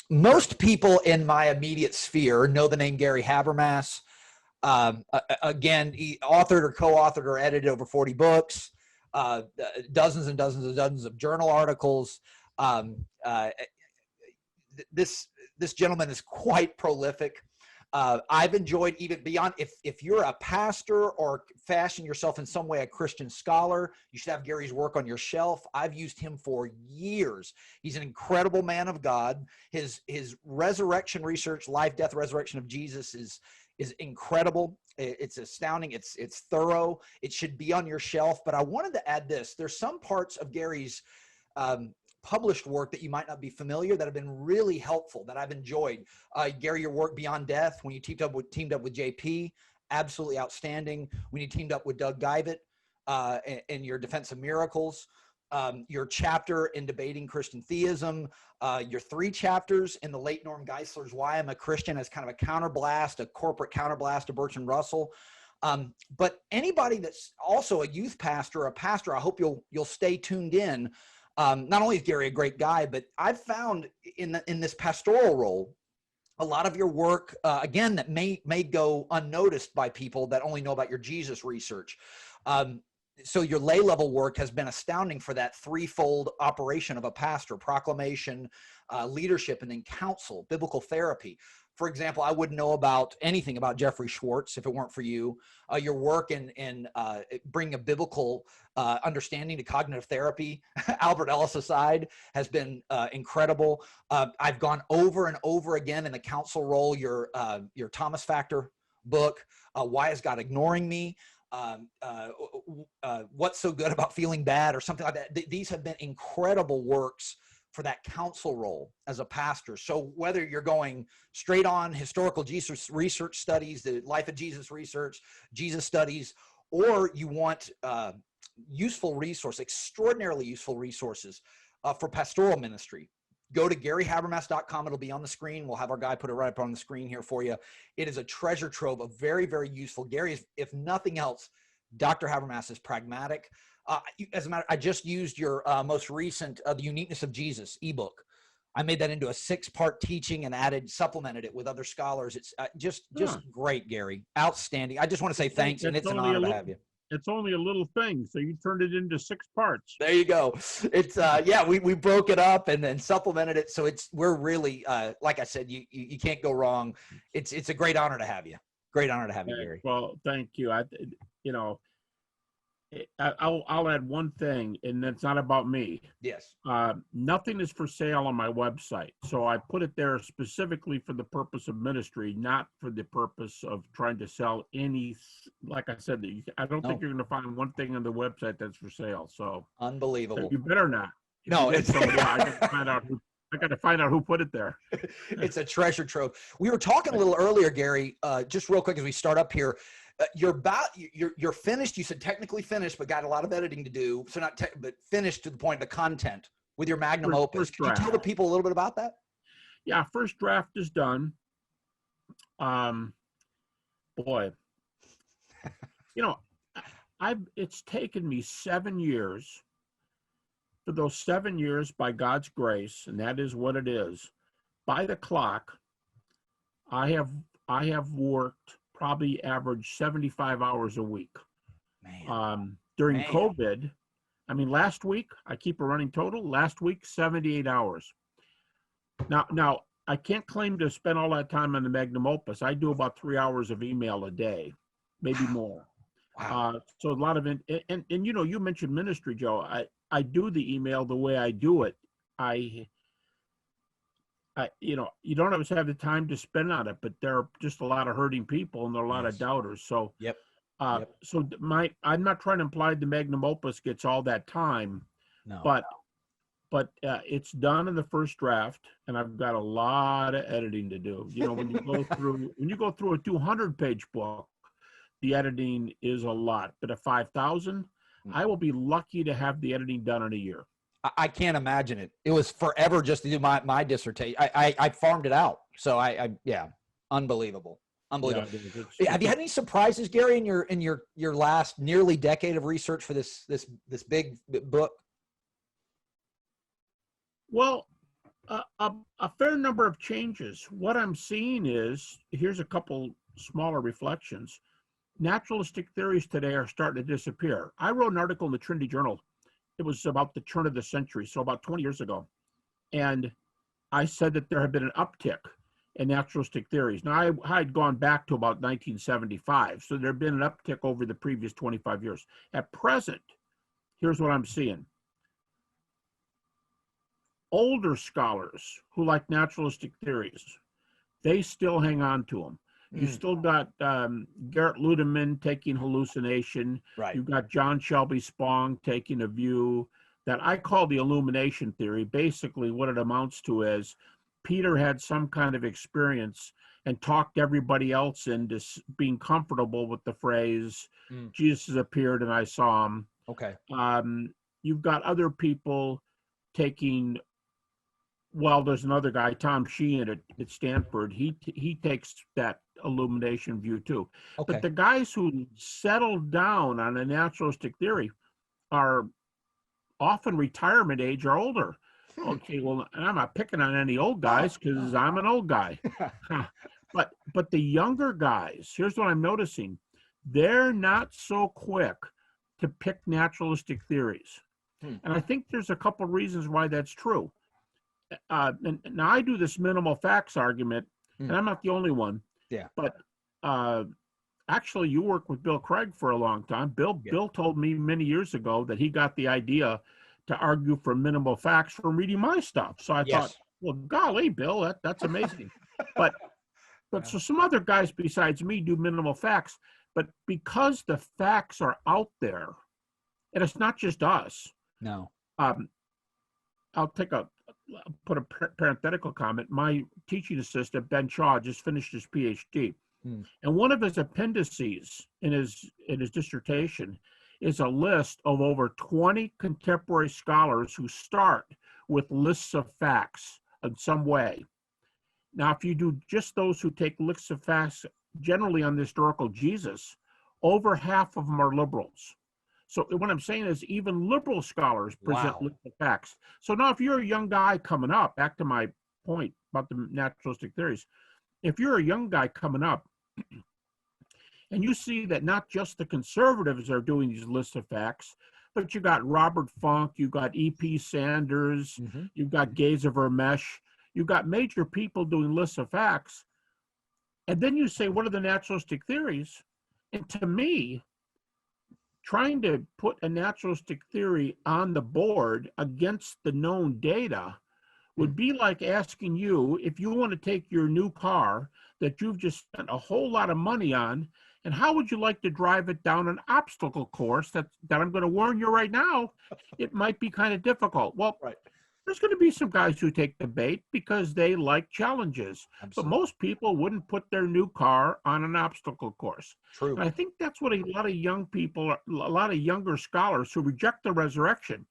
Most people in my immediate sphere know the name Gary Habermas. Again, he authored or co-authored or edited over 40 books, dozens and dozens and dozens of journal articles. This gentleman is quite prolific. I've enjoyed, even beyond, if you're a pastor or fashion yourself in some way a Christian scholar, you should have Gary's work on your shelf. I've used him for years. He's an incredible man of God. His resurrection research, life, death, resurrection of Jesus is incredible. It's astounding. It's thorough. It should be on your shelf. But I wanted to add this. There's some parts of Gary's published work that you might not be familiar that have been really helpful, that I've enjoyed. Gary, your work Beyond Death, when you teamed up with JP, absolutely outstanding. When you teamed up with Doug Givett in your Defense of Miracles, your chapter in Debating Christian Theism, your 3 chapters in the late Norm Geisler's Why I'm a Christian as kind of a counterblast, a corporate counterblast to Bertrand Russell. But anybody that's also a youth pastor or a pastor, I hope you'll stay tuned in. Not only is Gary a great guy, but I've found in this pastoral role, a lot of your work, again, that may go unnoticed by people that only know about your Jesus research. So your lay level work has been astounding for that threefold operation of a pastor: proclamation, leadership, and then counsel, biblical therapy. For example, I wouldn't know about anything about Jeffrey Schwartz if it weren't for you. Your work in bringing a biblical understanding to cognitive therapy, Albert Ellis aside, has been incredible. I've gone over and over again in the counsel role, your Thomas Factor book, Why Is God Ignoring Me? What's So Good About Feeling Bad, or something like that. These have been incredible works for that counsel role as a pastor. So whether you're going straight on historical Jesus research studies, the life of Jesus research, Jesus studies, or you want useful resource, extraordinarily useful resources for pastoral ministry, go to GaryHabermas.com. It'll be on the screen. We'll have our guy put it right up on the screen here for you. It is a treasure trove of very, very useful. Gary is, if nothing else, Dr. Habermas is pragmatic. As a matter, I just used your most recent, The Uniqueness of Jesus ebook. I made that into a 6-part teaching and supplemented it with other scholars. It's just great, Gary. Outstanding. I just want to say thanks, and it's an honor to have you. It's only a little thing, so you turned it into 6 parts. There you go. It's yeah, we broke it up and then supplemented it, so we're really like I said, you can't go wrong. It's a great honor to have you. Great honor to have you, Gary. Well, thank you. I'll add one thing, and it's not about me. Yes. Nothing is for sale on my website. So I put it there specifically for the purpose of ministry, not for the purpose of trying to sell any, like I said, I don't think you're going to find one thing on the website that's for sale. So unbelievable. You better not. No, it's somebody, I got to find out who put it there. It's a treasure trove. We were talking a little earlier, Gary, just real quick as we start up here. You're finished. You said technically finished, but got a lot of editing to do. So but finished to the point of the content with your magnum opus. Can you tell the people a little bit about that? Yeah, first draft is done. Boy, it's taken me 7 years. For those 7 years, by God's grace, and that is what it is, by the clock, I have worked probably average 75 hours a week. Man. During COVID, last week, I keep a running total, last week, 78 hours. Now, I can't claim to spend all that time on the magnum opus. I do about 3 hours of email a day, maybe more. Wow. So a lot of it, and you mentioned ministry, Joe. I do the email the way I do it. You don't always have the time to spend on it, but there are just a lot of hurting people and there are a lot of doubters. So, so I'm not trying to imply the magnum opus gets all that time, but it's done in the first draft, and I've got a lot of editing to do. When you go through a 200-page book, the editing is a lot. But at 5,000, I will be lucky to have the editing done in a year. I can't imagine it. It was forever just to do my dissertation. I farmed it out. So unbelievable. Unbelievable. Yeah, have you had any surprises, Gary, in your last nearly decade of research for this big book? Well, A fair number of changes. What I'm seeing is, here's a couple smaller reflections. Naturalistic theories today are starting to disappear. I wrote an article in the Trinity Journal. It was about the turn of the century, so about 20 years ago. And I said that there had been an uptick in naturalistic theories. Now, I had gone back to about 1975, so there had been an uptick over the previous 25 years. At present, here's what I'm seeing. Older scholars who like naturalistic theories, they still hang on to them. You still got Garrett Ludeman taking hallucination. Right. You've got John Shelby Spong taking a view that I call the illumination theory. Basically, what it amounts to is Peter had some kind of experience and talked everybody else into being comfortable with the phrase, Jesus appeared and I saw him. Okay. You've got other people taking, well, there's another guy, Tom Sheehan at Stanford. He takes that illumination view too. Okay. But the guys who settled down on a naturalistic theory are often retirement age or older. Okay, well, I'm not picking on any old guys because I'm an old guy. But the younger guys, here's what I'm noticing. They're not so quick to pick naturalistic theories. And I think there's a couple reasons why that's true. And now I do this minimal facts argument, and I'm not the only one. Yeah. But actually, you worked with Bill Craig for a long time. Bill told me many years ago that he got the idea to argue for minimal facts from reading my stuff. So I thought, well, golly, Bill, that's amazing. But so some other guys besides me do minimal facts. But because the facts are out there, and it's not just us. No. I'll put a parenthetical comment. My teaching assistant, Ben Shaw, just finished his PhD. And one of his appendices in his dissertation is a list of over 20 contemporary scholars who start with lists of facts in some way. Now, if you do just those who take lists of facts generally on the historical Jesus, over half of them are liberals. So what I'm saying is even liberal scholars present lists of facts. So now if you're a young guy coming up, back to my point about the naturalistic theories, if you're a young guy coming up and you see that not just the conservatives are doing these lists of facts, but you got Robert Funk, you got E.P. Sanders, you've got Geza Vermesh, you've got major people doing lists of facts. And then you say, what are the naturalistic theories? And to me, trying to put a naturalistic theory on the board against the known data would be like asking you if you want to take your new car that you've just spent a whole lot of money on, and how would you like to drive it down an obstacle course that I'm going to warn you right now, it might be kind of difficult. Well, there's going to be some guys who take the bait because they like challenges. Absolutely. But most people wouldn't put their new car on an obstacle course. True. And I think that's what a lot of young people, a lot of younger scholars who reject the resurrection,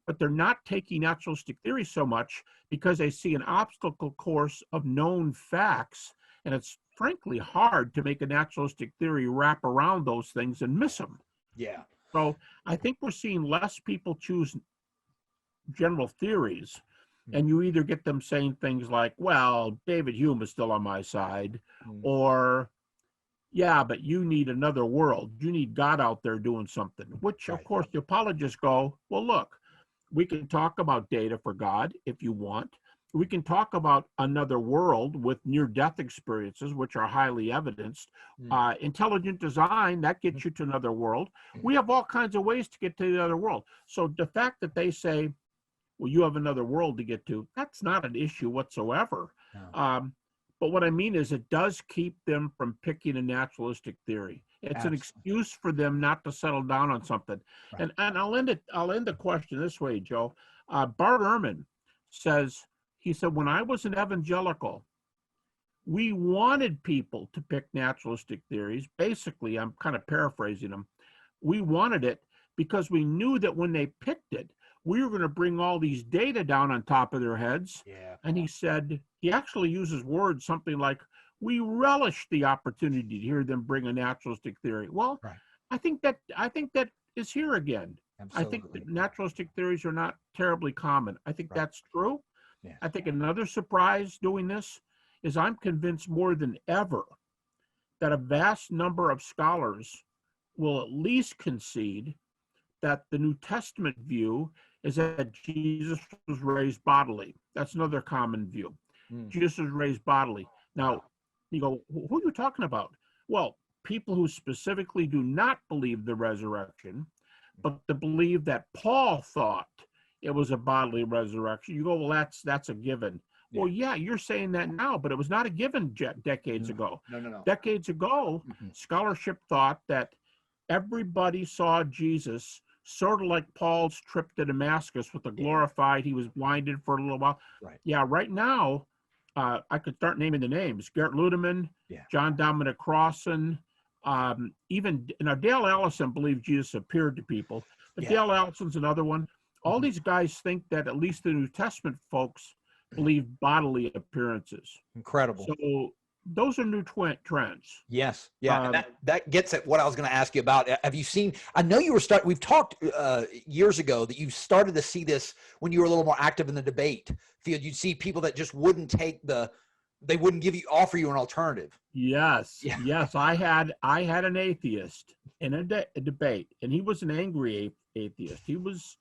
but they're not taking naturalistic theory so much because they see an obstacle course of known facts. And it's frankly hard to make a naturalistic theory wrap around those things and miss them. Yeah. So I think we're seeing less people choose general theories, and you either get them saying things like, well, David Hume is still on my side, or, yeah, but you need another world. You need God out there doing something, which, of course, the apologists go, well, look, we can talk about data for God if you want. We can talk about another world with near-death experiences, which are highly evidenced. Intelligent design, that gets you to another world. We have all kinds of ways to get to the other world. So the fact that they say, well, you have another world to get to, that's not an issue whatsoever. No. But what I mean is it does keep them from picking a naturalistic theory. It's an excuse for them not to settle down on something. Right. And I'll end the question this way, Joe. Bart Ehrman says, he said, when I was an evangelical, we wanted people to pick naturalistic theories. Basically, I'm kind of paraphrasing him. We wanted it because we knew that when they picked it, we were going to bring all these data down on top of their heads. Yeah. And he said, he actually uses words, something like, we relish the opportunity to hear them bring a naturalistic theory. Well, I think that is here again. Absolutely. I think that naturalistic theories are not terribly common. I think that's true. Yeah. I think another surprise doing this is I'm convinced more than ever that a vast number of scholars will at least concede that the New Testament view is that Jesus was raised bodily. That's another common view. Jesus was raised bodily. Now, you go, who are you talking about? Well, people who specifically do not believe the resurrection, but to believe that Paul thought it was a bodily resurrection. You go, well, that's a given. Yeah. Well, yeah, you're saying that now, but it was not a given decades ago. No. Decades ago, scholarship thought that everybody saw Jesus sort of like Paul's trip to Damascus with the glorified. He was blinded for a little while. Right. Yeah, right now, I could start naming the names. Garrett Ludeman, John Dominic Crossan, even Dale Allison believed Jesus appeared to people. But Dale Allison's another one. All these guys think that at least the New Testament folks believe bodily appearances. Incredible. So those are new trends. Yes. Yeah. And that gets at what I was going to ask you about. Have you seen, I know you were we've talked years ago that you started to see this when you were a little more active in the debate field. You'd see people that just wouldn't they wouldn't offer you an alternative. Yes. Yeah. Yes. I had an atheist in a debate, and he was an angry atheist. He was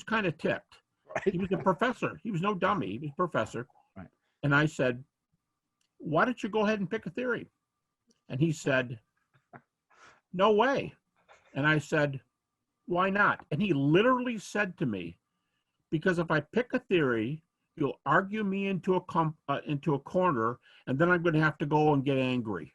kind of ticked. Right. He was a professor. He was no dummy. He was a professor. Right. And I said, why don't you go ahead and pick a theory? And he said, no way. And I said, why not? And he literally said to me, because if I pick a theory, you'll argue me into a corner, and then I'm going to have to go and get angry,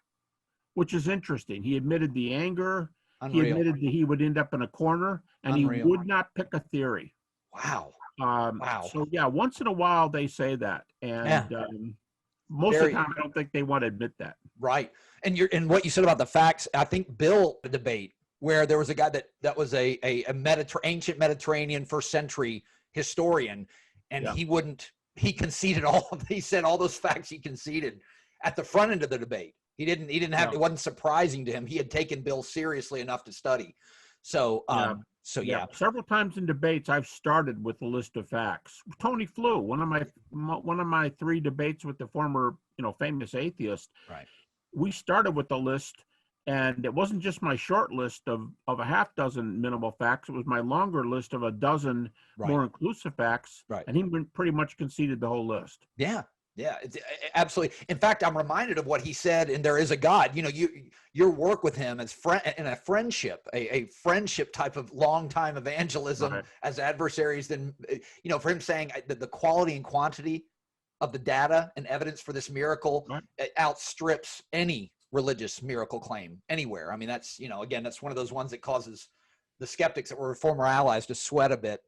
which is interesting. He admitted the anger. Unreal. He admitted that he would end up in a corner, and Unreal. He would not pick a theory. Wow. Wow. So yeah, once in a while they say that, and most of the time I don't think they want to admit that. Right. And what you said about the facts, I think Bill debate where there was a guy that was a ancient Mediterranean first century historian, and he conceded he said all those facts he conceded at the front end of the debate. He didn't have, it wasn't surprising to him. He had taken Bill seriously enough to study. So, several times in debates, I've started with a list of facts. Tony Flew, one of my 3 debates with the former, famous atheist. Right. We started with a list, and it wasn't just my short list of a half dozen minimal facts. It was my longer list of a dozen more inclusive facts. Right. And he pretty much conceded the whole list. Yeah. Yeah, absolutely. In fact, I'm reminded of what he said in There Is a God. Your work with him as in a friendship type of long time evangelism as adversaries. Then, for him saying that the quality and quantity of the data and evidence for this miracle outstrips any religious miracle claim anywhere. I mean, that's, again, that's one of those ones that causes the skeptics that were former allies to sweat a bit.